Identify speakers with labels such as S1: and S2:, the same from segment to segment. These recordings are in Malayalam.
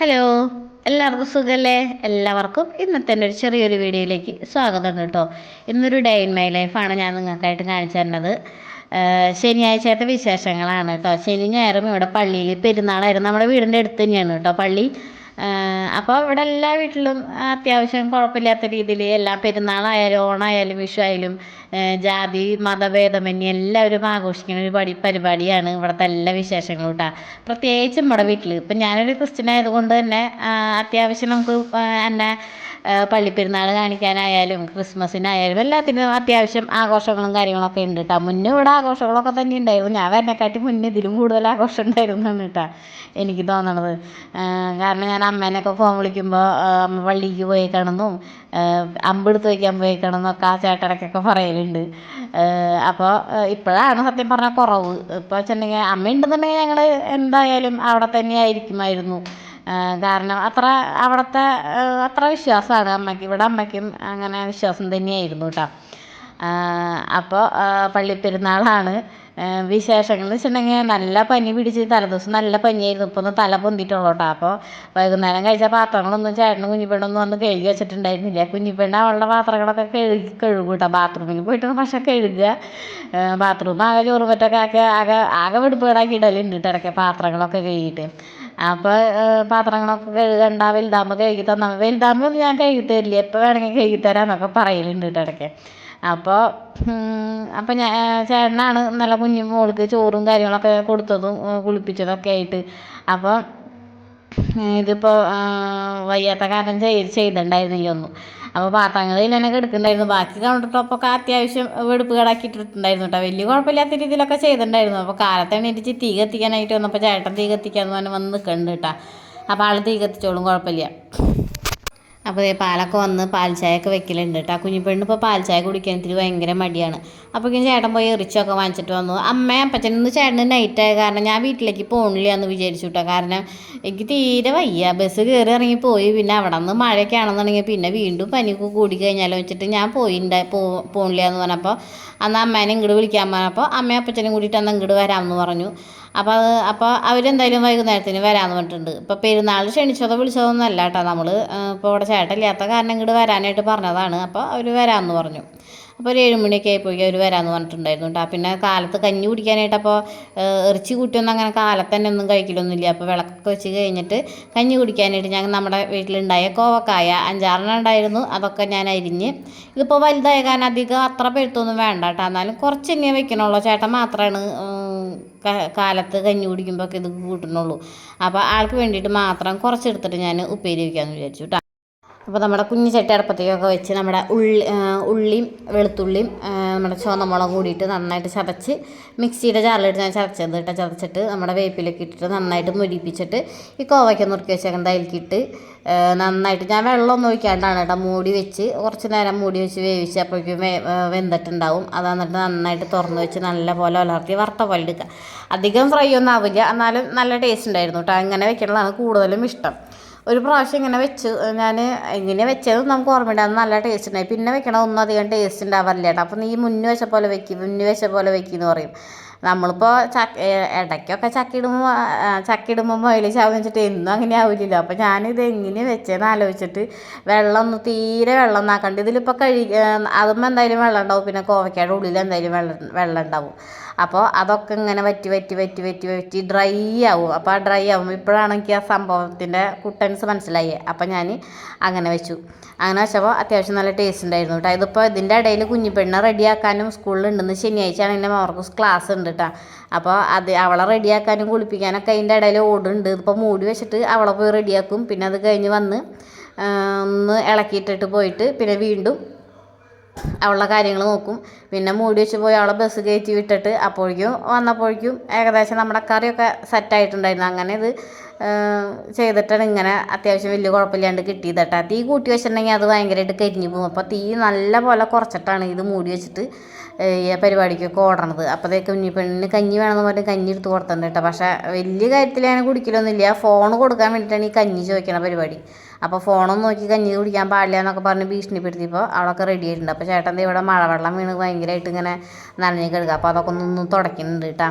S1: ഹലോ, എല്ലാവർക്കും സുഖല്ലേ? എല്ലാവർക്കും ഇന്നത്തെ എൻ്റെ ഒരു ചെറിയൊരു വീഡിയോയിലേക്ക് സ്വാഗതം കേട്ടോ. ഇന്നൊരു ഡേ ഇൻ മൈ ലൈഫാണ് ഞാൻ നിങ്ങൾക്കായിട്ട് കാണിച്ചു തരുന്നത്. ശനിയാഴ്ചത്തെ വിശേഷങ്ങളാണ് കേട്ടോ. ശനി ഞായറും ഇവിടെ പള്ളിയിൽ പെരുന്നാളായിരുന്നു. നമ്മുടെ വീടിൻ്റെ അടുത്ത് തന്നെയാണ് കേട്ടോ പള്ളി. അപ്പോൾ ഇവിടെ എല്ലാ വീട്ടിലും അത്യാവശ്യം കുഴപ്പമില്ലാത്ത രീതിയിൽ എല്ലാം പെരുന്നാളായാലും ഓണമായാലും വിഷു ആയാലും ജാതി മതഭേദമന്യേ എല്ലാവരും ആഘോഷിക്കുന്ന ഒരു പരിപാടിയാണ് ഇവിടുത്തെ എല്ലാ വിശേഷങ്ങളും കേട്ടോ. പ്രത്യേകിച്ചും നമ്മുടെ വീട്ടിൽ ഇപ്പം ഞാനൊരു ക്രിസ്ത്യൻ ആയതുകൊണ്ട് തന്നെ അത്യാവശ്യം നമുക്ക് എന്നെ പള്ളിപ്പെരുന്നാൾ കാണിക്കാനായാലും ക്രിസ്മസിനായാലും എല്ലാത്തിനും അത്യാവശ്യം ആഘോഷങ്ങളും കാര്യങ്ങളൊക്കെ ഉണ്ട് കേട്ടോ. മുന്നേ ഇവിടെ ആഘോഷങ്ങളൊക്കെ തന്നെ ഉണ്ടായിരുന്നു. ഞാൻ വരുന്നേക്കാട്ടി മുന്നേ ഇതിലും കൂടുതൽ ആഘോഷം ഉണ്ടായിരുന്നാണ് കേട്ടോ എനിക്ക് തോന്നണത്. കാരണം ഞാൻ അമ്മേനെയൊക്കെ ഫോൺ വിളിക്കുമ്പോൾ അമ്മ പള്ളിക്ക് പോയേക്കാണെന്നും അമ്പെടുത്ത് വയ്ക്കാൻ പോയേക്കാണെന്നൊക്കെ ആ ചേട്ടനൊക്കെ പറയലുണ്ട്. അപ്പോൾ ഇപ്പോഴാണ് സത്യം പറഞ്ഞാൽ കുറവ്. ഇപ്പോൾ വെച്ചിട്ടുണ്ടെങ്കിൽ അമ്മ ഉണ്ടെന്നുണ്ടെങ്കിൽ ഞങ്ങൾ എന്തായാലും അവിടെ തന്നെ ആയിരിക്കുമായിരുന്നു. കാരണം അവിടുത്തെ അത്ര വിശ്വാസമാണ് അമ്മയ്ക്ക്. ഇവിടെ അമ്മയ്ക്കും അങ്ങനെ വിശ്വാസം തന്നെയായിരുന്നു കേട്ടോ. അപ്പോൾ പള്ളിപ്പെരുന്നാളാണ്. വിശേഷങ്ങൾ എന്ന് വെച്ചിട്ടുണ്ടെങ്കിൽ നല്ല പനി പിടിച്ച് തലേദിവസം നല്ല പനിയായിരുന്നു. ഇപ്പോൾ ഒന്ന് തല പൊന്തിയിട്ടുള്ളൂ കേട്ടോ. അപ്പോൾ വൈകുന്നേരം കഴിച്ച പാത്രങ്ങളൊന്നും ചേട്ടനും കുഞ്ഞിപ്പെണ്ണൊന്നും വന്ന് കഴുകി വെച്ചിട്ടുണ്ടായിരുന്നില്ല. കുഞ്ഞിപ്പെണ്ണ അവളുടെ പാത്രങ്ങളൊക്കെ കഴുകും കേട്ടോ. ബാത്റൂമിൽ പോയിട്ട് പക്ഷേ കഴുകുക, ബാത്റൂം ആകെ ചോറും പറ്റൊക്കെ ആകെ വെടുപ്പേടാക്കി ഇടലുണ്ട് കേട്ടോ ഇടയ്ക്ക് പാത്രങ്ങളൊക്കെ കഴുകിയിട്ട്. അപ്പോൾ പാത്രങ്ങളൊക്കെ കഴുകണ്ട, വലുതാകുമ്പോൾ കഴുകി തന്നാൽ വലുതാകുമ്പോൾ ഒന്നും ഞാൻ കഴുകി തരില്ല, എപ്പോൾ വേണമെങ്കിൽ കഴുകി തരാമെന്നൊക്കെ പറയലുണ്ട് കേട്ടോ ഇടയ്ക്ക്. അപ്പോൾ ഞാൻ ചേട്ടനാണ് നല്ല കുഞ്ഞു മോൾക്ക് ചോറും കാര്യങ്ങളൊക്കെ കൊടുത്തതും കുളിപ്പിച്ചതൊക്കെ ആയിട്ട്. അപ്പോൾ ഇതിപ്പോൾ വയ്യാത്ത കാരണം ചെയ്തിട്ടുണ്ടായിരുന്നില്ല ഒന്നും. അപ്പോൾ പാത്രങ്ങളിൽ തന്നെ കിടക്കുന്നുണ്ടായിരുന്നു. ബാക്കി കൗണ്ടർ ടോപ്പൊക്കെ അത്യാവശ്യം വെടുപ്പ് കേടാക്കിയിട്ടുണ്ടായിരുന്നു കേട്ടോ. വലിയ കുഴപ്പമില്ലാത്ത രീതിയിലൊക്കെ ചെയ്തിട്ടുണ്ടായിരുന്നു. അപ്പോൾ കാലത്ത് എണീറ്റ് തീ കത്തിക്കാനായിട്ട് വന്നപ്പോൾ ചേട്ടൻ തീ കത്തിക്കാന്ന് പറഞ്ഞ് വന്ന് നിൽക്കുന്നുണ്ട് കേട്ടോ. അപ്പോൾ ആൾ തീ കത്തിച്ചോളും, കുഴപ്പമില്ല. അപ്പോൾ പാലൊക്കെ വന്ന് പാൽ ചായയൊക്കെ വെക്കലുണ്ട് കേട്ടോ. കുഞ്ഞിപ്പെണ്ണ് ഇപ്പോൾ പാൽ ചായ കുടിക്കാനത്തിൽ ഭയങ്കര മടിയാണ്. അപ്പോഴേക്കും ചേട്ടൻ പോയി ഇറിച്ചൊക്കെ വാങ്ങിച്ചിട്ട് വന്നു. അപ്പച്ചനൊന്ന് ചേട്ടന് നൈറ്റായ കാരണം ഞാൻ വീട്ടിലേക്ക് പോകണില്ല എന്ന് വിചാരിച്ചു കേട്ടോ. കാരണം എനിക്ക് തീരെ വയ്യ, ബസ് കയറി ഇറങ്ങി പോയി. പിന്നെ അവിടെ നിന്ന് മഴയൊക്കെ ആണെന്നുണ്ടെങ്കിൽ പിന്നെ വീണ്ടും പനിക്ക് കൂടി കഴിഞ്ഞാലോ വെച്ചിട്ട് ഞാൻ പോകണില്ല എന്ന് പറഞ്ഞപ്പോൾ അന്ന് അമ്മേനെ ഇങ്ങോട്ട് വിളിക്കാൻ പറഞ്ഞപ്പോൾ അമ്മയും അപ്പച്ചനും കൂടിയിട്ട് അന്ന് ഇങ്ങോട്ട് വരാമെന്ന് പറഞ്ഞു. അപ്പോൾ അവരെന്തായാലും വൈകുന്നേരത്തിന് വരാമെന്ന് പറഞ്ഞിട്ടുണ്ട്. ഇപ്പോൾ പെരുന്നാൾ ക്ഷണിച്ചതോ വിളിച്ചതൊന്നും അല്ല കേട്ടോ. നമ്മൾ ഇപ്പോൾ ഇവിടെ ചേട്ടനില്ലാത്ത കാരണം ഇങ്ങോട്ട് വരാനായിട്ട് പറഞ്ഞതാണ്. അപ്പോൾ അവർ വരാമെന്ന് പറഞ്ഞു. അപ്പോൾ ഒരു 7 മണിയൊക്കെ ആയിപ്പോയി അവർ വരാമെന്ന് പറഞ്ഞിട്ടുണ്ടായിരുന്നു കേട്ടോ. പിന്നെ കാലത്ത് കഞ്ഞി കുടിക്കാനായിട്ട് അപ്പോൾ ഇറച്ചി കൂട്ടിയൊന്നും അങ്ങനെ കാലത്ത് തന്നെ ഒന്നും കഴിക്കലൊന്നുമില്ല. അപ്പോൾ വിളക്കൊക്കെ വെച്ച് കഴിഞ്ഞിട്ട് കഞ്ഞി കുടിക്കാനായിട്ട് ഞങ്ങൾ നമ്മുടെ വീട്ടിലുണ്ടായ കോവക്കായ 5-6 ഉണ്ടായിരുന്നു. അതൊക്കെ ഞാൻ അരിഞ്ഞ്, ഇതിപ്പോൾ വലുതായ കാരണം അധികം അത്ര പെരുത്തൊന്നും വേണ്ട കേട്ടോ. എന്നാലും കുറച്ച് തന്നെ വെക്കണുള്ളൂ. ചേട്ടൻ മാത്രമാണ് കാലത്ത് കഞ്ഞി കുടിക്കുമ്പോഴൊക്കെ ഇത് കൂട്ടുന്നുള്ളൂ. അപ്പോൾ ആൾക്ക് വേണ്ടിയിട്ട് മാത്രം കുറച്ചെടുത്തിട്ട് ഞാൻ ഉപ്പേരി വയ്ക്കാമെന്ന് വിചാരിച്ചു കേട്ടോ. അപ്പോൾ നമ്മുടെ കുഞ്ഞു ചട്ടി അടുപ്പത്തേക്കൊക്കെ വെച്ച് നമ്മുടെ ഉള്ളിയും വെളുത്തുള്ളിയും നമ്മുടെ ചുവന്ന മുളക് കൂടിയിട്ട് നന്നായിട്ട് ചതച്ച് മിക്സിയുടെ ജാറിലിട്ട് ഞാൻ ചതച്ചിട്ട് നമ്മുടെ വേപ്പിലൊക്കെ ഇട്ടിട്ട് നന്നായിട്ട് മുരിപ്പിച്ചിട്ട് ഈ കോവയ്ക്ക നുറുക്കി വെച്ചേക്കുന്നത് അതിലേക്കിട്ട് നന്നായിട്ട് ഞാൻ വെള്ളമൊന്നും ഒഴിക്കാണ്ടാണ് കേട്ടോ മൂടി വെച്ച് കുറച്ച് നേരം മൂടി വെച്ച് വേവിച്ച് അപ്പോഴേക്കും വെന്തിട്ടുണ്ടാവും. അത് എന്നിട്ട് നന്നായിട്ട് തുറന്ന് വെച്ച് നല്ല പോലെ ഉലർത്തി വറുത്ത പോലെ എടുക്കുക. അധികം ഫ്രൈ ഒന്നും ആവില്ല, എന്നാലും നല്ല ടേസ്റ്റ് ഉണ്ടായിരുന്നു കേട്ടോ. അങ്ങനെ വെക്കണതാണ് കൂടുതലും ഇഷ്ടം. ഒരു പ്രാവശ്യം ഇങ്ങനെ വെച്ച് ഞാൻ ഇങ്ങനെ വെച്ചത് നമുക്ക് ഓർമ്മയില്ല, അത് നല്ല ടേസ്റ്റ് ഉണ്ടായി. പിന്നെ വെക്കണ ഒന്നും അധികം ടേസ്റ്റ് ഉണ്ടാവാറില്ല കേട്ടോ. അപ്പം നീ മുന്നേ വെച്ച പോലെ വെക്കിന്ന് പറയും. നമ്മളിപ്പോൾ ഇടയ്ക്കൊക്കെ ചക്കിടുമ്പോൾ മൊയില് ചാവ് വെച്ചിട്ട് എന്നും അങ്ങനെ ആവില്ലല്ലോ. അപ്പോൾ ഞാനിത് എങ്ങനെ വെച്ചതെന്ന് ആലോചിച്ചിട്ട് തീരെ വെള്ളം ഒന്നാക്കണ്ട. ഇതിലിപ്പോൾ അതുമ്പോൾ എന്തായാലും വെള്ളം ഉണ്ടാവും. പിന്നെ കോവയ്ക്കയുടെ ഉള്ളിൽ എന്തായാലും വെള്ളം ഉണ്ടാവും. അപ്പോൾ അതൊക്കെ ഇങ്ങനെ വറ്റി ഡ്രൈ ആവും. അപ്പോൾ ആ ഡ്രൈ ആവും. ഇപ്പോഴാണ് എനിക്ക് ആ സംഭവത്തിൻ്റെ കുട്ടൻസ് മനസ്സിലായി. അപ്പോൾ ഞാൻ അങ്ങനെ വെച്ചപ്പോൾ അത്യാവശ്യം നല്ല ടേസ്റ്റ് ഉണ്ടായിരുന്നു കേട്ടോ. ഇതിപ്പോൾ ഇതിൻ്റെ ഇടയിൽ കുഞ്ഞിപ്പെണ്ണെ റെഡിയാക്കാനും സ്കൂളിലുണ്ടെന്ന്, ശനിയാഴ്ച ആണെങ്കിലും അവർക്ക് ക്ലാസ് ഉണ്ട് കേട്ടോ. അപ്പോൾ അവളെ റെഡിയാക്കാനും കുളിപ്പിക്കാനൊക്കെ അതിൻ്റെ ഇടയിൽ ഓടുന്നുണ്ട്. ഇതിപ്പോൾ മൂടി വെച്ചിട്ട് അവളെ പോയി റെഡിയാക്കും. പിന്നെ അത് കഴിഞ്ഞ് വന്ന് ഒന്ന് ഇളക്കിയിട്ടിട്ട് പോയിട്ട് പിന്നെ വീണ്ടും അവളുടെ കാര്യങ്ങൾ നോക്കും. പിന്നെ മൂടി വെച്ച് പോയി അവളെ ബസ് കയറ്റി വിട്ടിട്ട് വന്നപ്പോഴേക്കും ഏകദേശം നമ്മുടെ കറിയൊക്കെ സെറ്റായിട്ടുണ്ടായിരുന്നു. അങ്ങനെ ഇത് ചെയ്തിട്ടാണ് ഇങ്ങനെ അത്യാവശ്യം വലിയ കുഴപ്പമില്ലാണ്ട് കിട്ടിയത് കേട്ടോ. തീ കൂട്ടി വെച്ചിട്ടുണ്ടെങ്കിൽ അത് ഭയങ്കരമായിട്ട് കരിഞ്ഞു പോകും. അപ്പോൾ തീ നല്ല പോലെ കുറച്ചിട്ടാണ് ഇത് മൂടി വെച്ചിട്ട് പരിപാടിക്കൊക്കെ ഓടണത്. അപ്പോഴത്തേക്ക് കുഞ്ഞിപ്പെണ്ണിന് കഞ്ഞി വേണമെന്ന് പറഞ്ഞ് കഞ്ഞി എടുത്ത് കൊടുത്തിട്ടുണ്ട് കേട്ടോ. പക്ഷേ വലിയ കാര്യത്തിൽ ഞാൻ കുടിക്കലൊന്നുമില്ല. ഫോൺ കൊടുക്കാൻ വേണ്ടിയിട്ടാണ് ഈ കഞ്ഞി ചോദിക്കണ പരിപാടി. അപ്പോൾ ഫോണൊന്നും നോക്കി കഞ്ഞി കുടിക്കാൻ പാടില്ല എന്നൊക്കെ പറഞ്ഞ് ഭീഷണിപ്പെടുത്തിയപ്പോൾ അവളൊക്കെ റെഡി ആയിട്ടുണ്ട്. അപ്പോൾ ചേട്ടൻ്റെ ഇവിടെ മഴവെള്ളം വീണ് ഭയങ്കരമായിട്ട് ഇങ്ങനെ നനഞ്ഞ് കിടക്കുക. അപ്പോൾ അതൊക്കെ ഒന്ന് തുടയ്ക്കുന്നുണ്ട് കേട്ടോ.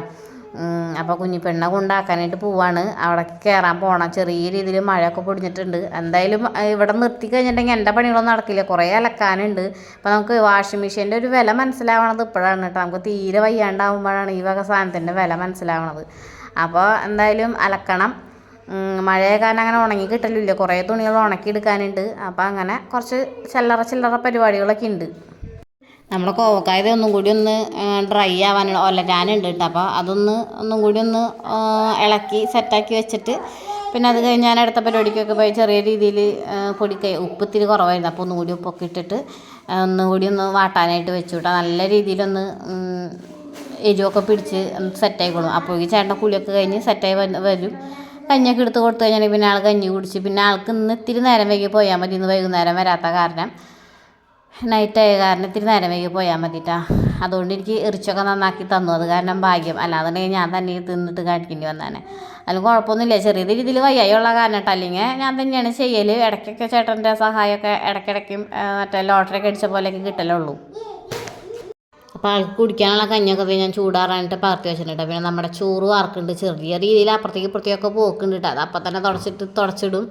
S1: അപ്പോൾ കുഞ്ഞിപ്പെണ്ണെ കൊണ്ടാക്കാനായിട്ട് പോവാണ്. അവിടെ കയറാൻ പോകണം. ചെറിയ രീതിയിൽ മഴയൊക്കെ പൊടിഞ്ഞിട്ടുണ്ട്. എന്തായാലും ഇവിടെ നിർത്തി കഴിഞ്ഞിട്ടുണ്ടെങ്കിൽ എൻ്റെ പണികളൊന്നും നടക്കില്ല, കുറേ അലക്കാനുണ്ട്. അപ്പോൾ നമുക്ക് വാഷിംഗ് മെഷീൻ്റെ ഒരു വില മനസ്സിലാവണത് ഇപ്പോഴാണ് കേട്ടോ. നമുക്ക് തീരെ വയ്യാണ്ടാവുമ്പോഴാണ് ഈ വക സാധനത്തിൻ്റെ വില മനസ്സിലാവണത്. അപ്പോൾ എന്തായാലും അലക്കണം. മഴയെ കാരണം അങ്ങനെ ഉണങ്ങി കിട്ടലില്ല, കുറേ തുണികൾ ഉണക്കി എടുക്കാനുണ്ട്. അപ്പോൾ അങ്ങനെ കുറച്ച് ചില്ലറ പരിപാടികളൊക്കെ ഉണ്ട്. നമ്മുടെ കോവക്കായത് ഒന്നും കൂടി ഒന്ന് ഡ്രൈ ആവാനുള്ള ഒലരാനുണ്ട് കേട്ടോ. അപ്പോൾ ഒന്നും കൂടി ഒന്ന് ഇളക്കി സെറ്റാക്കി വെച്ചിട്ട് പിന്നെ അത് കഴിഞ്ഞ് ഞാൻ അടുത്ത പരിപാടിക്കൊക്കെ പോയി ചെറിയ രീതിയിൽ ഉപ്പ് ഇത്തിരി കുറവായിരുന്നു. അപ്പോൾ ഒന്നും കൂടി ഉപ്പൊക്കെ ഇട്ടിട്ട് ഒന്നും കൂടി ഒന്ന് വാട്ടാനായിട്ട് വെച്ചു കേട്ടോ. നല്ല രീതിയിലൊന്ന് എരിവൊക്കെ പിടിച്ച് സെറ്റായിക്കോളും. അപ്പോഴേക്കും ചേട്ടൻ്റെ കുളിയൊക്കെ കഴിഞ്ഞ് സെറ്റായി വരും. കഞ്ഞിയൊക്കെ എടുത്ത് കൊടുത്തു കഴിഞ്ഞാൽ പിന്നെ ആൾ കഞ്ഞി കുടിച്ച്, പിന്നെ ആൾക്ക് ഇന്ന് ഇത്തിരി നേരം വൈകി പോയാൽ മതി. ഇന്ന് വൈകുന്നേരം വരാത്ത കാരണം, നൈറ്റായ കാരണം ഇത്തിരി നേരം വൈകി പോയാൽ മതിട്ടാ. അതുകൊണ്ട് എനിക്ക് ഇറച്ചിയൊക്കെ നന്നാക്കി തന്നു. അത് കാരണം ഭാഗ്യം. അല്ലാന്നുണ്ടെങ്കിൽ ഞാൻ തന്നെ തിന്നിട്ട് കാണിക്കേണ്ടി വന്നേനെ. അതിൽ കുഴപ്പമൊന്നുമില്ല, ചെറിയ രീതിയിൽ വയ്യായുള്ള കാരണം കേട്ടോ. അല്ലെങ്കിൽ ഞാൻ തന്നെയാണ് ചെയ്യൽ. ഇടയ്ക്കൊക്കെ ചേട്ടൻ്റെ സഹായമൊക്കെ ഇടയ്ക്കിടയ്ക്കും മറ്റേ ലോട്ടറിയൊക്കെ അടിച്ച പോലെയൊക്കെ കിട്ടലുള്ളൂ. അപ്പോൾ ആൾക്ക് കുടിക്കാനുള്ള കഞ്ഞിയൊക്കെ ഞാൻ ചൂടാറാനായിട്ട് പകർത്തി വെച്ചിട്ടുണ്ട്. പിന്നെ നമ്മുടെ ചോറ് വാർക്കുന്നുണ്ട്. ചെറിയ രീതിയിൽ അപ്പുറത്തേക്ക് ഇപ്പുറത്തേക്കൊക്കെ പോക്കുന്നുണ്ട് കേട്ടോ. അത് അപ്പം തന്നെ തുടച്ചിടും.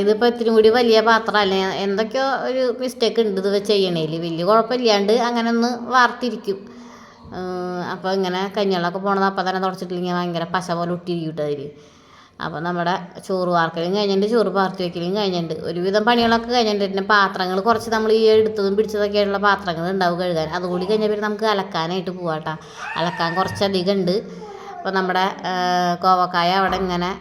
S1: ഇതിപ്പോൾ ഇത്തിരി കൂടി വലിയ പാത്രമല്ല, എന്തൊക്കെയോ ഒരു മിസ്റ്റേക്ക് ഉണ്ട് ഇത് ചെയ്യണേൽ. വലിയ കുഴപ്പമില്ലാണ്ട് അങ്ങനെ ഒന്ന് വാർത്തിരിക്കും. അപ്പോൾ ഇങ്ങനെ കഞ്ഞികളൊക്കെ പോണത് അപ്പം തന്നെ തുടച്ചിട്ടില്ലെങ്കിൽ ഭയങ്കര പശ പോലെ ഒട്ടിയിരിക്കും കേട്ടോ അതിൽ. അപ്പോൾ നമ്മുടെ ചോറ് വാർക്കലും കഴിഞ്ഞിട്ടുണ്ട്, ചോറ് പാർത്തി വയ്ക്കലും കഴിഞ്ഞിട്ടുണ്ട്. ഒരുവിധം പണികളൊക്കെ കഴിഞ്ഞിട്ടുണ്ട്. പിന്നെ പാത്രങ്ങൾ കുറച്ച് നമ്മൾ ഈ എടുത്തതും പിടിച്ചതൊക്കെയായിട്ടുള്ള പാത്രങ്ങൾ ഉണ്ടാവും കഴുകാൻ. അതുകൂടി കഴിഞ്ഞാൽ പിന്നെ നമുക്ക് അലക്കാനായിട്ട് പോവാം കേട്ടോ. അലക്കാൻ കുറച്ചധികം ഉണ്ട്. അപ്പോൾ നമ്മുടെ കോവക്കായ അവിടെ ഇങ്ങനെ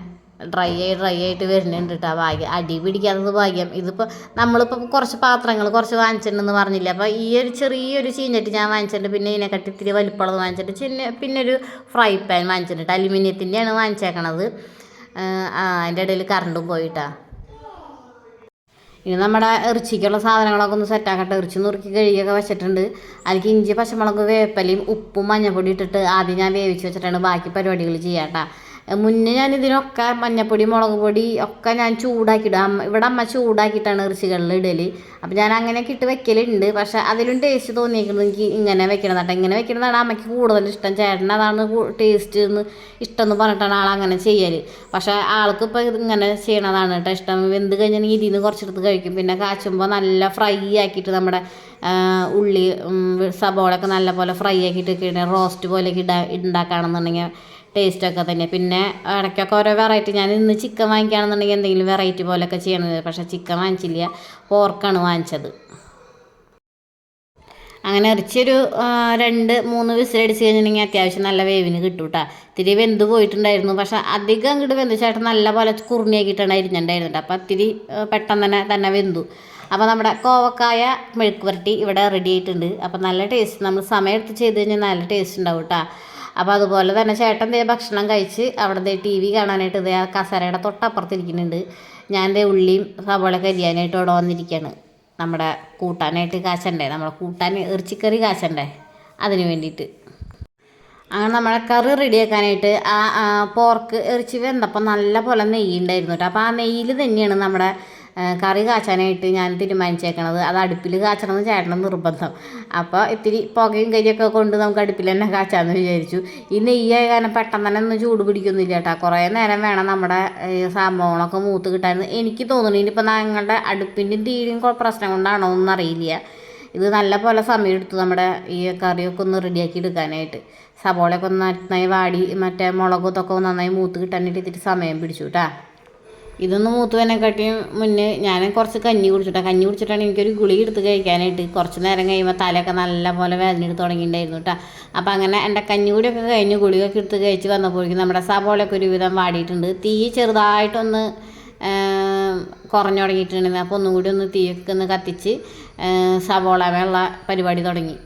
S1: ഡ്രൈ ആയിട്ട് വരുന്നുണ്ട് കേട്ടോ. ഭാഗ്യം, അടി പിടിക്കാത്തത് ഭാഗ്യം. ഇതിപ്പോൾ നമ്മളിപ്പോൾ കുറച്ച് പാത്രങ്ങൾ കുറച്ച് വാങ്ങിച്ചിട്ടുണ്ടെന്ന് പറഞ്ഞില്ല. അപ്പോൾ ഈ ഒരു ചെറിയൊരു ചീഞ്ഞട്ടി ഞാൻ വാങ്ങിച്ചിട്ടുണ്ട്. പിന്നെ ഇതിനെക്കാട്ടി ഇത്തിരി വലിപ്പമുള്ളത് വാങ്ങിച്ചിട്ട് പിന്നെ ഒരു ഫ്രൈ പാൻ വാങ്ങിച്ചിട്ടുണ്ട്. അലുമിനിയത്തിൻ്റെയാണ് വാങ്ങിച്ചേക്കണത്. അതിൻ്റെ ഇടയിൽ കറണ്ടും പോയിട്ടാ. ഇനി നമ്മുടെ ഇറച്ചിക്കുള്ള സാധനങ്ങളൊക്കെ ഒന്ന് സെറ്റാക്കട്ടെ. ഇറച്ചി നുറുക്കി കഴുകിയൊക്കെ വെച്ചിട്ടുണ്ട്. അതിലേക്ക് ഇഞ്ചി, പച്ചമുളക്, വേപ്പലയും ഉപ്പും മഞ്ഞൾപ്പൊടി ഇട്ടിട്ട് ആദ്യം ഞാൻ വേവിച്ച് വെച്ചിട്ടാണ് ബാക്കി പരിപാടികൾ ചെയ്യാം കേട്ടോ. മുന്നേ ഞാൻ ഇതിനൊക്കെ മഞ്ഞൾപ്പൊടി, മുളക് പൊടി ഒക്കെ ഞാൻ ചൂടാക്കിയിടും. ഇവിടെ അമ്മ ചൂടാക്കിയിട്ടാണ് ഇറച്ചികളിൽ ഇടൽ. അപ്പോൾ ഞാൻ അങ്ങനെയൊക്കെ ഇട്ട് വെക്കലുണ്ട്. പക്ഷേ അതിലും ടേസ്റ്റ് തോന്നിയിരിക്കുന്നത് എനിക്ക് ഇങ്ങനെ വെക്കണതാട്ടോ. ഇങ്ങനെ വെക്കണതാണ് അമ്മയ്ക്ക് കൂടുതൽ ഇഷ്ടം. ചേട്ടൻ അതാണ് ടേസ്റ്റ് എന്ന് ഇഷ്ടം എന്ന് പറഞ്ഞിട്ടാണ് ആൾ അങ്ങനെ ചെയ്യൽ. പക്ഷേ ആൾക്ക് ഇപ്പോൾ ഇങ്ങനെ ചെയ്യണതാണ് കേട്ടോ ഇഷ്ടം. വെന്ത് കഴിഞ്ഞാൽ ഇതിൽ നിന്ന് കുറച്ചെടുത്ത് കഴിക്കും. പിന്നെ കാച്ചുമ്പോൾ നല്ല ഫ്രൈ ആക്കിയിട്ട് നമ്മുടെ ഉള്ളി, സബോളയൊക്കെ നല്ല പോലെ ഫ്രൈ ആക്കിയിട്ട് റോസ്റ്റ് പോലെയൊക്കെ ഉണ്ടാക്കുകയാണെന്നുണ്ടെങ്കിൽ ടേസ്റ്റൊക്കെ തന്നെ. പിന്നെ ഇടയ്ക്കൊക്കെ ഓരോ വെറൈറ്റി, ഞാൻ ഇന്ന് ചിക്കൻ വാങ്ങിക്കുകയാണെന്നുണ്ടെങ്കിൽ എന്തെങ്കിലും വെറൈറ്റി പോലെയൊക്കെ ചെയ്യണത്. പക്ഷേ ചിക്കൻ വാങ്ങിച്ചില്ല, പോർക്കാണ് വാങ്ങിച്ചത്. അങ്ങനെ ഇറച്ചിയൊരു 2-3 വിസിലടിച്ച് കഴിഞ്ഞിട്ടുണ്ടെങ്കിൽ അത്യാവശ്യം നല്ല വേവിന് കിട്ടും കേട്ടോ. ഇത്തിരി വെന്ത് പോയിട്ടുണ്ടായിരുന്നു. പക്ഷേ അധികം അങ്ങോട്ട് വെന്ത് ചേട്ടൻ നല്ല പോലെ കുറുണിയാക്കിയിട്ടാണ് അരിഞ്ഞിട്ടുണ്ടായിരുന്നത്. അപ്പോൾ ഇത്തിരി പെട്ടെന്ന് തന്നെ വെന്തു. അപ്പോൾ നമ്മുടെ കോവക്കായ മെഴുക്ക് പുരട്ടി ഇവിടെ റെഡി ആയിട്ടുണ്ട്. അപ്പോൾ നല്ല ടേസ്റ്റ്, നമ്മൾ സമയം എടുത്ത് ചെയ്ത് കഴിഞ്ഞാൽ നല്ല ടേസ്റ്റ് ഉണ്ടാവും കേട്ടോ. അപ്പോൾ അതുപോലെ തന്നെ ചേട്ടൻ ഭക്ഷണം കഴിച്ച് അവിടെ TV കാണാനായിട്ട് കസേരയുടെ തൊട്ടപ്പുറത്തിരിക്കുന്നുണ്ട്. ഞാൻ ഉള്ളിയും സവോളയൊക്കെ അരിയാനായിട്ട് ഇവിടെ വന്നിരിക്കുകയാണ്. നമ്മുടെ കൂട്ടാനായിട്ട് കാച്ചണ്ടേ, നമ്മുടെ കൂട്ടാൻ ഇറച്ചിക്കറി കാച്ചണ്ടേ, അതിന് വേണ്ടിയിട്ട്. അങ്ങനെ നമ്മളെ കറി റെഡിയാക്കാനായിട്ട് പോർക്ക് ഇറച്ചി വെന്തപ്പോൾ നല്ല പോലെ നെയ്യ് ഉണ്ടായിരുന്നു കേട്ടോ. അപ്പോൾ ആ നെയ്യിൽ തന്നെയാണ് നമ്മുടെ കറി കാച്ചാനായിട്ട് ഞാൻ തീരുമാനിച്ചേക്കണത്. അത് അടുപ്പിൽ കാച്ചണമെന്ന് ചേട്ടന് നിർബന്ധം. അപ്പോൾ ഇത്തിരി പുകയും കരിയൊക്കെ കൊണ്ട് നമുക്ക് അടുപ്പിൽ തന്നെ കാച്ചാമെന്ന് വിചാരിച്ചു. ഈ നെയ്യായ കാരണം പെട്ടെന്ന് തന്നെ ഒന്നും ചൂട് പിടിക്കൊന്നുമില്ല കേട്ടോ. കുറേ നേരം വേണം നമ്മുടെ സംഭവങ്ങളൊക്കെ മൂത്ത് കിട്ടാൻ എനിക്ക് തോന്നുന്നു. ഇനിയിപ്പോൾ ഞങ്ങളുടെ അടുപ്പിൻ്റെയും തീരെയും പ്രശ്നം കൊണ്ടാണോ എന്നറിയില്ല. ഇത് നല്ല പോലെ സമയം എടുത്തു നമ്മുടെ ഈ കറിയൊക്കെ ഒന്ന് റെഡിയാക്കി എടുക്കാനായിട്ട്. സബോളയൊക്കെ ഒന്ന് നന്നായി വാടി മറ്റേ മുളകൊക്കെ നന്നായി മൂത്ത് കിട്ടാനായിട്ട് ഇത്തിരി സമയം പിടിച്ചു കേട്ടോ. ഇതൊന്ന് മൂത്തുവതിനെക്കാട്ടിയും മുന്നേ ഞാൻ കുറച്ച് കഞ്ഞി കുടിച്ചിട്ടാണ് എനിക്കൊരു ഗുളിക എടുത്ത് കഴിക്കാനായിട്ട്. കുറച്ച് നേരം കഴിയുമ്പോൾ തലയൊക്കെ നല്ല പോലെ വേദന എടുത്ത് തുടങ്ങിയിട്ടുണ്ടായിരുന്നു കേട്ടോ. അപ്പോൾ അങ്ങനെ എൻ്റെ കഞ്ഞികൂടിയൊക്കെ കഴിഞ്ഞ് ഗുളികയൊക്കെ എടുത്ത് കഴിച്ച് വന്നപ്പോഴേക്കും നമ്മുടെ സബോളയൊക്കെ ഒരുവിധം വാടിയിട്ടുണ്ട്. തീ ചെറുതായിട്ടൊന്ന് കുറഞ്ഞു തുടങ്ങിയിട്ടുണ്ടെങ്കിൽ അപ്പോൾ ഒന്നും കൂടി ഒന്ന് തീയൊക്കെ ഒന്ന് കത്തിച്ച് സബോളയുള്ള പരിപാടി തുടങ്ങി.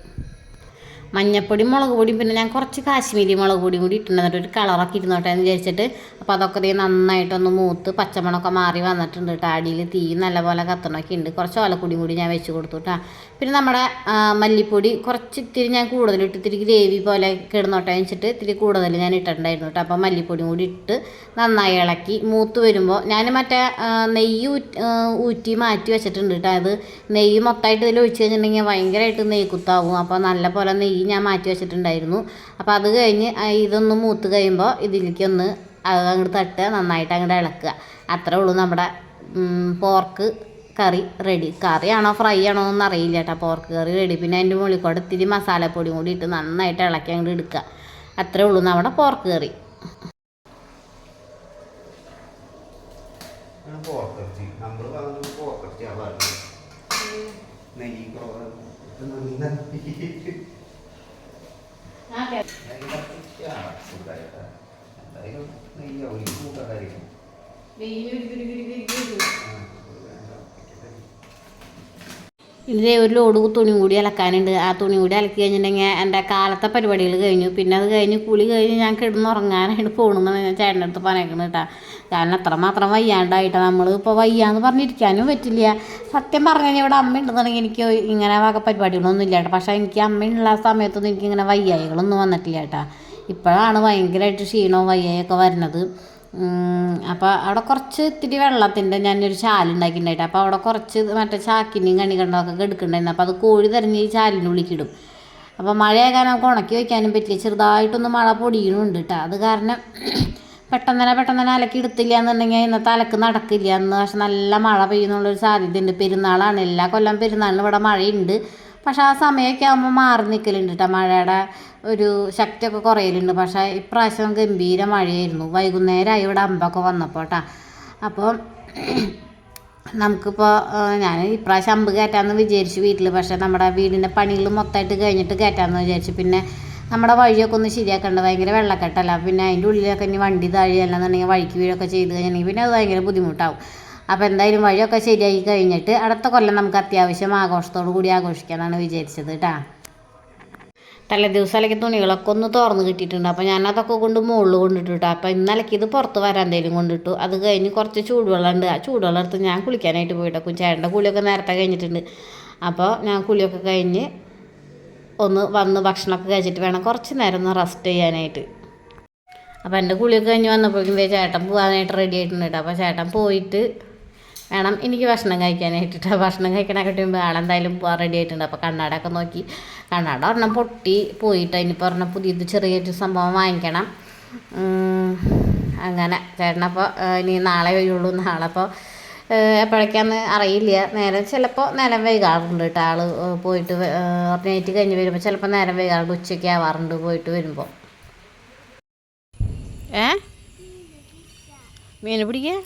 S1: മഞ്ഞപ്പൊടി, മുളക് പൊടി, പിന്നെ ഞാൻ കുറച്ച് കാശ്മീരി മുളക് പൊടിയും കൂടി ഇട്ടിട്ട് ഒരു കളറൊക്കെ ഇരുന്നോട്ടെ എന്ന് വിചാരിച്ചിട്ട്. അപ്പോൾ അതൊക്കെ നന്നായിട്ടൊന്ന് മൂത്ത് പച്ചമണമൊക്കെ മാറി വന്നിട്ടുണ്ട് കേട്ടോ. അടിയിൽ തീ നല്ലപോലെ കത്തണമൊക്കെ ഉണ്ട്. കുറച്ച് ഓലപ്പൊടിയും കൂടി ഞാൻ വെച്ച് കൊടുത്തു കേട്ടോ. പിന്നെ നമ്മുടെ മല്ലിപ്പൊടി കുറച്ച് ഇത്തിരി ഞാൻ കൂടുതലിട്ട് ഇത്തിരി ഗ്രേവി പോലെ കിടന്നോട്ടെ വെച്ചിട്ട് ഇത്തിരി കൂടുതൽ ഞാൻ ഇട്ടിട്ടുണ്ടായിരുന്നു കേട്ടോ. അപ്പോൾ മല്ലിപ്പൊടിയും കൂടി ഇട്ട് നന്നായി ഇളക്കി മൂത്ത് വരുമ്പോൾ ഞാൻ മറ്റേ നെയ്യ് ഊറ്റി മാറ്റി വെച്ചിട്ടുണ്ട് കേട്ടോ. അത് നെയ്യ് മൊത്തമായിട്ട് ഇതിൽ ഒഴിച്ച് കഴിഞ്ഞിട്ടുണ്ടെങ്കിൽ ഭയങ്കരമായിട്ട് നെയ്യ് കുത്താവും. അപ്പോൾ നല്ല പോലെ നെയ്യ് ഞാൻ മാറ്റി വെച്ചിട്ടുണ്ടായിരുന്നു. അപ്പോൾ അത് കഴിഞ്ഞ് ഇതൊന്ന് മൂത്ത് കഴിയുമ്പോൾ ഇതിലേക്കൊന്ന് അങ്ങോട്ട് തട്ടുക, നന്നായിട്ട് അങ്ങോട്ട് ഇളക്കുക. അത്രേ ഉള്ളൂ നമ്മുടെ പോർക്ക് കറി റെഡി. കറിയാണോ ഫ്രൈ ആണോ എന്നൊന്നും അറിയില്ല കേട്ടോ. പോർക്ക് കറി റെഡി. പിന്നെ അതിൻ്റെ മുകളിൽ കൂടെ ഇത്തിരി മസാലപ്പൊടിയും കൂടി ഇട്ട് നന്നായിട്ട് ഇളക്കി അങ്ങോട്ട് എടുക്കുക. അത്രേ ഉള്ളൂ നമ്മുടെ പോർക്ക് കറി. ഇതിൽ ഒരു ലോഡ് തുണിയും കൂടി അലക്കാനുണ്ട്. ആ തുണി കൂടി അലക്കി കഴിഞ്ഞിട്ടുണ്ടെങ്കിൽ എൻ്റെ കാലത്തെ പരിപാടികൾ കഴിഞ്ഞു. പിന്നെ അത് കഴിഞ്ഞ് കുളി കഴിഞ്ഞ് ഞാൻ കിടന്നുറങ്ങാനായിട്ട് പോകണമെന്നാണ് ഞാൻ ചേട്ടൻ്റെ അടുത്ത് പറഞ്ഞേക്കുന്നത് കേട്ടോ. കാരണം അത്രമാത്രം വയ്യാണ്ടായിട്ട് നമ്മൾ ഇപ്പോൾ വയ്യാന്ന് പറഞ്ഞിരിക്കാനും പറ്റില്ല. സത്യം പറഞ്ഞു കഴിഞ്ഞാൽ ഇവിടെ അമ്മ ഉണ്ടെന്നുണ്ടെങ്കിൽ എനിക്ക് ഇങ്ങനെ വക പരിപാടികളൊന്നും ഇല്ല കേട്ടോ. പക്ഷേ എനിക്ക് അമ്മയുള്ള സമയത്തൊന്നും എനിക്കിങ്ങനെ വയ്യായികളൊന്നും വന്നിട്ടില്ല കേട്ടോ. ഇപ്പോഴാണ് ഭയങ്കരമായിട്ട് ക്ഷീണവും വയ്യായൊക്കെ വരുന്നത്. അപ്പോൾ അവിടെ കുറച്ച് ഇത്തിരി വെള്ളത്തിൻ്റെ ഞാനൊരു ചാലുണ്ടാക്കിയിട്ടുണ്ടായിട്ട്. അപ്പോൾ അവിടെ കുറച്ച് മറ്റേ ചാക്കിൻ്റെയും കണികണ്ടൊക്കെ എടുക്കുന്നുണ്ടായിരുന്നു. അപ്പോൾ അത് കോഴി തെരഞ്ഞ് ഈ ചാലിൻ്റെ ഉള്ളിക്കിടും. അപ്പോൾ മഴയാകാൻ നമുക്ക് ഉണക്കി വയ്ക്കാനും പറ്റില്ല. ചെറുതായിട്ടൊന്ന് മഴ പൊടിയുന്നുണ്ട് കേട്ടോ. അത് കാരണം പെട്ടെന്ന് തന്നെ അലക്കി എടുത്തില്ല എന്നുണ്ടെങ്കിൽ ഇന്നത്തെ അലക്ക് നടക്കില്ല. എന്ന് പക്ഷെ നല്ല മഴ പെയ്യുന്നുള്ളൊരു സാധ്യതയുണ്ട്. പെരുന്നാളാണ്. എല്ലാ കൊല്ലം പെരുന്നാളിന് ഇവിടെ മഴയുണ്ട്. പക്ഷേ ആ സമയമൊക്കെ ആകുമ്പോൾ മാറി നിൽക്കലുണ്ട് കേട്ടോ. മഴയുടെ ഒരു ശക്തിയൊക്കെ കുറയലുണ്ട്. പക്ഷേ ഇപ്രാവശ്യം ഗംഭീര മഴയായിരുന്നു. വൈകുന്നേരമായി ഇവിടെ അമ്പൊക്കെ വന്നപ്പോൾ കേട്ടോ. അപ്പോൾ നമുക്കിപ്പോൾ ഞാൻ ഇപ്രാവശ്യം അമ്പ് കയറ്റാമെന്ന് വിചാരിച്ചു വീട്ടിൽ. പക്ഷേ നമ്മുടെ വീടിൻ്റെ പണികൾ മൊത്തമായിട്ട് കഴിഞ്ഞിട്ട് കയറ്റാമെന്ന് വിചാരിച്ചു. പിന്നെ നമ്മുടെ വഴിയൊക്കെ ഒന്ന് ശരിയാക്കേണ്ട, ഭയങ്കര വെള്ളക്കെട്ടല്ല. പിന്നെ അതിൻ്റെ ഉള്ളിലൊക്കെ ഇനി വണ്ടി താഴെയല്ലെന്നുണ്ടെങ്കിൽ വഴിക്ക് വീഴൊക്കെ ചെയ്ത് കഴിഞ്ഞിട്ടുണ്ടെങ്കിൽ പിന്നെ അത് ഭയങ്കര ബുദ്ധിമുട്ടാവും. അപ്പോൾ എന്തായാലും വഴിയൊക്കെ ശരിയാക്കി കഴിഞ്ഞിട്ട് അടുത്ത കൊല്ലം നമുക്ക് അത്യാവശ്യം ആഘോഷത്തോടു കൂടി ആഘോഷിക്കാനാണ് വിചാരിച്ചത് കേട്ടോ. തലേ ദിവസം അലക്കിയ തുണികളൊക്കെ ഒന്ന് തുറന്ന് കിട്ടിയിട്ടുണ്ട്. അപ്പോൾ ഞാനതൊക്കെ കൊണ്ട് മുകളിൽ കൊണ്ടിട്ടു കേട്ടോ. അപ്പോൾ ഇന്ന് അലക്കിയത് പുറത്ത് വരാന്തയിലും കൊണ്ടിട്ടു. അത് കഴിഞ്ഞ് കുറച്ച് ചൂടുവെള്ളം ഉണ്ട്. ആ ചൂടുവെള്ളം എടുത്ത് ഞാൻ കുളിക്കാനായിട്ട് പോയിട്ടോ. ചേട്ടൻ്റെ കുളിയൊക്കെ നേരത്തെ കഴിഞ്ഞിട്ടുണ്ട്. അപ്പോൾ ഞാൻ കുളിയൊക്കെ കഴിഞ്ഞ് ഒന്ന് വന്ന് ഭക്ഷണമൊക്കെ കഴിച്ചിട്ട് വേണം കുറച്ച് നേരം ഒന്ന് റെസ്റ്റ് ചെയ്യാനായിട്ട്. അപ്പോൾ എൻ്റെ കുളിയൊക്കെ കഴിഞ്ഞ് വന്നപ്പോഴേക്കും ചേട്ടൻ പോകാനായിട്ട് റെഡി ആയിട്ടുണ്ട് കേട്ടോ. അപ്പോൾ ചേട്ടൻ പോയിട്ട് വേണം എനിക്ക് ഭക്ഷണം കഴിക്കാനായിട്ടിട്ട്. ഭക്ഷണം കഴിക്കാനൊക്കെ കിട്ടുമ്പോൾ ആളെന്തായാലും പോകാൻ റെഡി ആയിട്ടുണ്ട്. അപ്പോൾ കണ്ണാടൊക്കെ നോക്കി, കണ്ണാട ഒരെണ്ണം പൊട്ടി പോയിട്ട് അതിനിപ്പോൾ ഒരെണ്ണം പുതിയത് ചെറിയൊരു സംഭവം വാങ്ങിക്കണം. അങ്ങനെ ചേട്ടനപ്പോൾ ഇനി നാളെ വരുള്ളൂ. നാളെ അപ്പോൾ എപ്പോഴേക്കാന്ന് അറിയില്ല. നേരം ചിലപ്പോൾ നേരം വൈകാറുണ്ട് കേട്ടോ. ആൾ പോയിട്ട് നൈറ്റ് കഴിഞ്ഞ് വരുമ്പോൾ ചിലപ്പോൾ നേരം വൈകാറുണ്ട്. ഉച്ചയ്ക്ക് ആവാറുണ്ട് പോയിട്ട് വരുമ്പോൾ. മീൻ പിടിക്കുക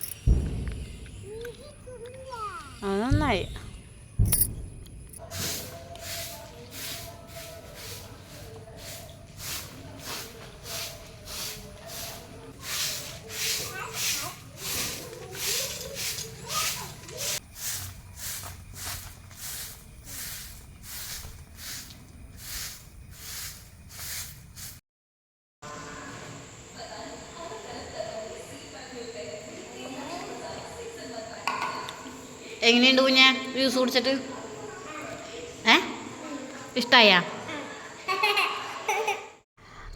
S1: അത് നന്നായി. എങ്ങനെയുണ്ട് കുഞ്ഞെ ജ്യൂസ് കുടിച്ചിട്ട്? ഇഷ്ടമായ?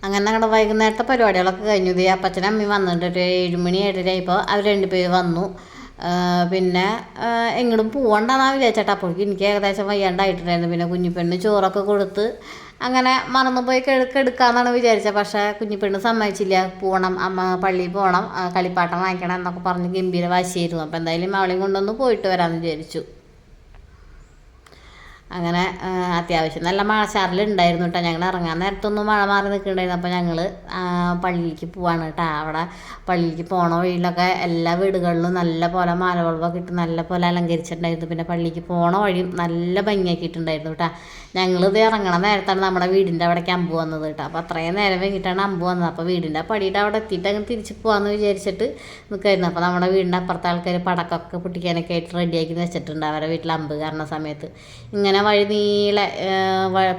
S1: അങ്ങനെ ഞങ്ങളുടെ വൈകുന്നേരത്തെ പരിപാടികളൊക്കെ കഴിഞ്ഞു. ഇത് അപ്പച്ചനും അമ്മയും വന്നിട്ട് ഒരു 7 മണി 7:30 ആയപ്പോൾ അവർ 2 പേര് വന്നു. പിന്നെ എങ്ങോട്ടും പോകണ്ടെന്നാണ് വിചാരിച്ചേട്ടാ. അപ്പോഴേക്കും എനിക്ക് ഏകദേശം വയ്യാണ്ടായിട്ടുണ്ടായിരുന്നു. പിന്നെ കുഞ്ഞിപ്പെണ്ണ് ചോറൊക്കെ കൊടുത്ത് അങ്ങനെ മറന്നുപോയി എടുക്കാമെന്നാണ് വിചാരിച്ചത്. പക്ഷേ കുഞ്ഞിപ്പെണ്ണ് സമ്മതിച്ചില്ല. പോകണം, അമ്മ പള്ളിയിൽ പോകണം, കളിപ്പാട്ടം വാങ്ങിക്കണം എന്നൊക്കെ പറഞ്ഞ് ഗംഭീര വാശിയായിരുന്നു. അപ്പോൾ എന്തായാലും അവളെയും കൊണ്ടൊന്ന് പോയിട്ട് വരാമെന്ന് വിചാരിച്ചു. അങ്ങനെ അത്യാവശ്യം നല്ല മഴച്ചാറലുണ്ടായിരുന്നു കേട്ടോ. ഞങ്ങൾ ഇറങ്ങാൻ നേരത്തൊന്നും മഴ മാറി നിൽക്കുന്നുണ്ടായിരുന്നു. അപ്പോൾ ഞങ്ങൾ പള്ളിയിലേക്ക് പോവാണ് കേട്ടോ. അവിടെ പള്ളിയിലേക്ക് പോണ വഴിയിലൊക്കെ എല്ലാ വീടുകളിലും നല്ല പോലെ മാലവളവൊക്കെ ഇട്ട് നല്ല പോലെ അലങ്കരിച്ചിട്ടുണ്ടായിരുന്നു. പിന്നെ പള്ളിക്ക് പോണ വഴിയും നല്ല ഭംഗിയാക്കിയിട്ടുണ്ടായിരുന്നു കേട്ടോ. ഞങ്ങളിത് ഇറങ്ങണ നേരത്താണ് നമ്മുടെ വീടിൻ്റെ അവിടേക്ക് അമ്പ് വന്നത് കേട്ടോ. അപ്പോൾ അത്രയും നേരം വൈകിട്ടാണ് അമ്പ് വന്നത്. അപ്പോൾ വീടിൻ്റെ പടിയുടെ അവിടെ എത്തിയിട്ട് അങ്ങ് തിരിച്ച് പോകാമെന്ന് വിചാരിച്ചിട്ട് നിൽക്കായിരുന്നു. അപ്പോൾ നമ്മുടെ വീടിൻ്റെ അപ്പുറത്തെ ആൾക്കാർ പടക്കമൊക്കെ പൊട്ടിക്കാനൊക്കെ ആയിട്ട് റെഡിയാക്കി വെച്ചിട്ടുണ്ട് അവരുടെ വീട്ടിൽ അമ്പ് കാരണം സമയത്ത്. ഇങ്ങനെ വഴി നീളെ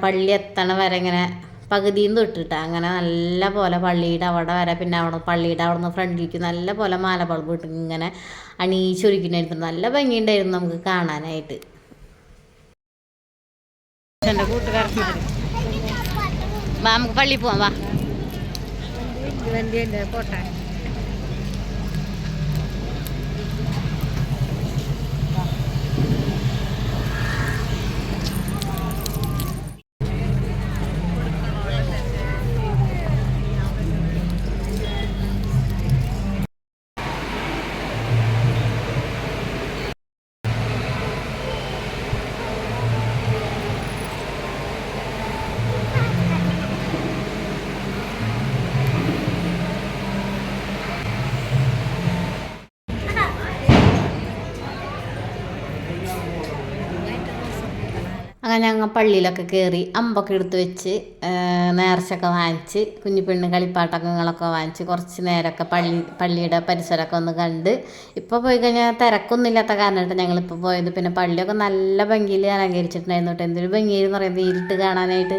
S1: പള്ളി എത്തണ വരെ ഇങ്ങനെ പകുതിയും തൊട്ടിട്ട് അങ്ങനെ നല്ല പോലെ പള്ളിയുടെ അവിടെ വരെ, പിന്നെ അവിടെ പള്ളിയുടെ അവിടെ നിന്ന് ഫ്രണ്ടിലേക്ക് നല്ല പോലെ മാല ബൾബ് ഇട്ട് ഇങ്ങനെ അണീച്ചൊരുക്കുന്നായിരുന്നു. നല്ല ഭംഗിയുണ്ടായിരുന്നു നമുക്ക് കാണാനായിട്ട്. എൻ്റെ കൂട്ടുകാരന്മാർ വാ നമുക്ക് പള്ളിയിൽ പോവാം. വാ പോട്ടെ. അങ്ങനെ ഞങ്ങൾ പള്ളിയിലൊക്കെ കയറി അമ്പൊക്കെ എടുത്ത് വെച്ച് നേർച്ചയൊക്കെ വാങ്ങിച്ച് കുഞ്ഞിപ്പെണ്ണ് കളിപ്പാട്ടങ്ങളൊക്കെ വാങ്ങിച്ച് കുറച്ച് നേരമൊക്കെ പള്ളിയുടെ പരിസരമൊക്കെ ഒന്ന് കണ്ട്. ഇപ്പോൾ പോയി കഴിഞ്ഞാൽ തിരക്കൊന്നും ഇല്ലാത്ത കാരണമായിട്ട് ഞങ്ങളിപ്പോൾ പോയത്. പിന്നെ പള്ളിയൊക്കെ നല്ല ഭംഗിയിൽ അലങ്കരിച്ചിട്ടുണ്ടായിരുന്നു കേട്ടോ. എന്തൊരു ഭംഗിയെന്ന് പറയുന്നത് ഇരുട്ട് കാണാനായിട്ട്.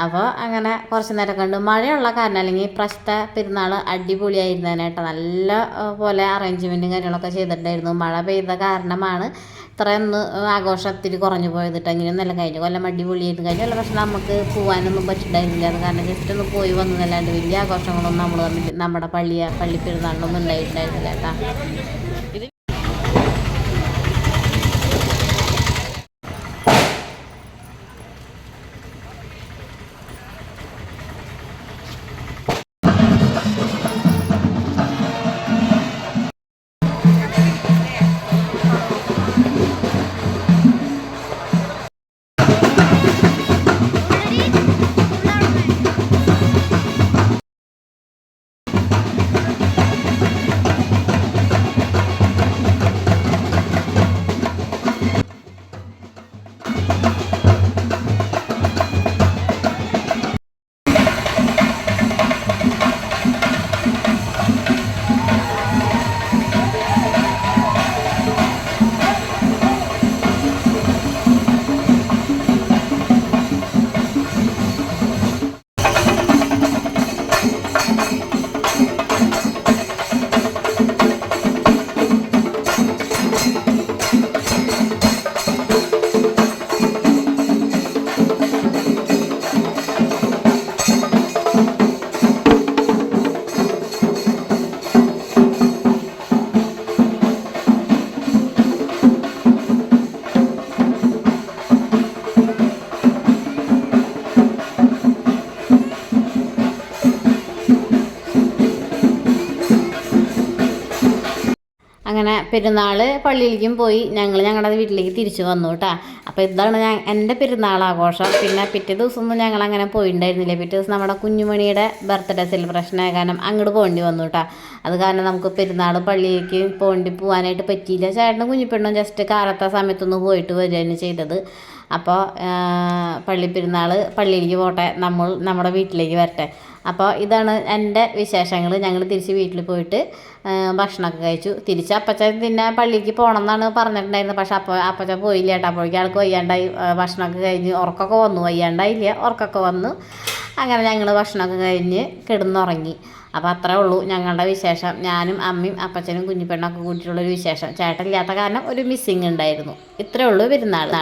S1: അപ്പോൾ അങ്ങനെ കുറച്ച് നേരം കണ്ടു. മഴയുള്ള കാരണം അല്ലെങ്കിൽ ഇപ്രാവശ്യത്തെ പെരുന്നാൾ അടിപൊളിയായിരുന്നേനേട്ടോ. നല്ല പോലെ അറേഞ്ച്മെൻറ്റും കാര്യങ്ങളൊക്കെ ചെയ്തിട്ടുണ്ടായിരുന്നു. മഴ പെയ്ത കാരണമാണ് ഇത്രയൊന്ന് ആഘോഷം ഒത്തിരി കുറഞ്ഞു പോയതിട്ട്. അങ്ങനെയൊന്നല്ല, കഴിഞ്ഞ കൊല്ലം അടിപൊളിയായിരുന്നു. കഴിഞ്ഞ കൊല്ലം പക്ഷെ നമുക്ക് പോകാനൊന്നും പറ്റിയിട്ടുണ്ടായിരുന്നില്ല. അത് കാരണം ജസ്റ്റ് ഒന്ന് പോയി വന്നതല്ലാണ്ട് വലിയ ആഘോഷങ്ങളൊന്നും നമ്മൾ തമ്മിൽ നമ്മുടെ പള്ളി പെരുന്നാളിനൊന്നും ഉണ്ടായിട്ടുണ്ടായിരുന്നില്ല കേട്ടോ. അങ്ങനെ പെരുന്നാൾ പള്ളിയിലേക്കും പോയി ഞങ്ങളുടെ വീട്ടിലേക്ക് തിരിച്ചു വന്നു കേട്ടോ. അപ്പോൾ ഇതാണ് എൻ്റെ പെരുന്നാൾ ആഘോഷം. പിന്നെ പിറ്റേ ദിവസമൊന്നും ഞങ്ങൾ അങ്ങനെ പോയിട്ടുണ്ടായിരുന്നില്ല. പിറ്റേ ദിവസം നമ്മുടെ കുഞ്ഞുമണിയുടെ ബർത്ത്ഡേ സെലിബ്രേഷൻ ആയ കാരണം അങ്ങോട്ട് പോകേണ്ടി വന്നു കേട്ടോ. അത് കാരണം നമുക്ക് പെരുന്നാൾ പള്ളിയിലേക്ക് പോകാനായിട്ട് പറ്റിയില്ല. ചേട്ടനും കുഞ്ഞിപ്പെണ്ണും ജസ്റ്റ് കാലത്തെ സമയത്തൊന്ന് പോയിട്ട് വരികയാണ് ചെയ്തത്. അപ്പോൾ പെരുന്നാൾ പള്ളിയിലേക്ക് പോട്ടെ, നമ്മുടെ വീട്ടിലേക്ക് വരട്ടെ. അപ്പോൾ ഇതാണ് എൻ്റെ വിശേഷങ്ങൾ. ഞങ്ങൾ തിരിച്ച് വീട്ടിൽ പോയിട്ട് ഭക്ഷണമൊക്കെ കഴിച്ചു. തിരിച്ച് അപ്പച്ചൻ പിന്നെ പള്ളിക്ക് പോകണം എന്നാണ് പറഞ്ഞിട്ടുണ്ടായിരുന്നത്. പക്ഷേ അപ്പച്ചൻ പോയില്ല കേട്ടോ. അപ്പോഴേക്കും ആൾക്ക് വയ്യാണ്ടായി. ഭക്ഷണമൊക്കെ കഴിഞ്ഞ് ഉറക്കമൊക്കെ വന്നു. വയ്യാണ്ടായില്ല, ഉറക്കമൊക്കെ വന്നു. അങ്ങനെ ഞങ്ങൾ ഭക്ഷണമൊക്കെ കഴിഞ്ഞ് കിടന്നുറങ്ങി. അപ്പോൾ അത്രേ ഉള്ളൂ ഞങ്ങളുടെ വിശേഷം. ഞാനും അമ്മയും അപ്പച്ചനും കുഞ്ഞിപ്പെണ്ണൊക്കെ കൂട്ടിയിട്ടുള്ളൊരു വിശേഷം. ചേട്ടനില്ലാത്ത കാരണം ഒരു മിസ്സിങ് ഉണ്ടായിരുന്നു. ഇത്രേ ഉള്ളൂ പെരുന്നാൾ.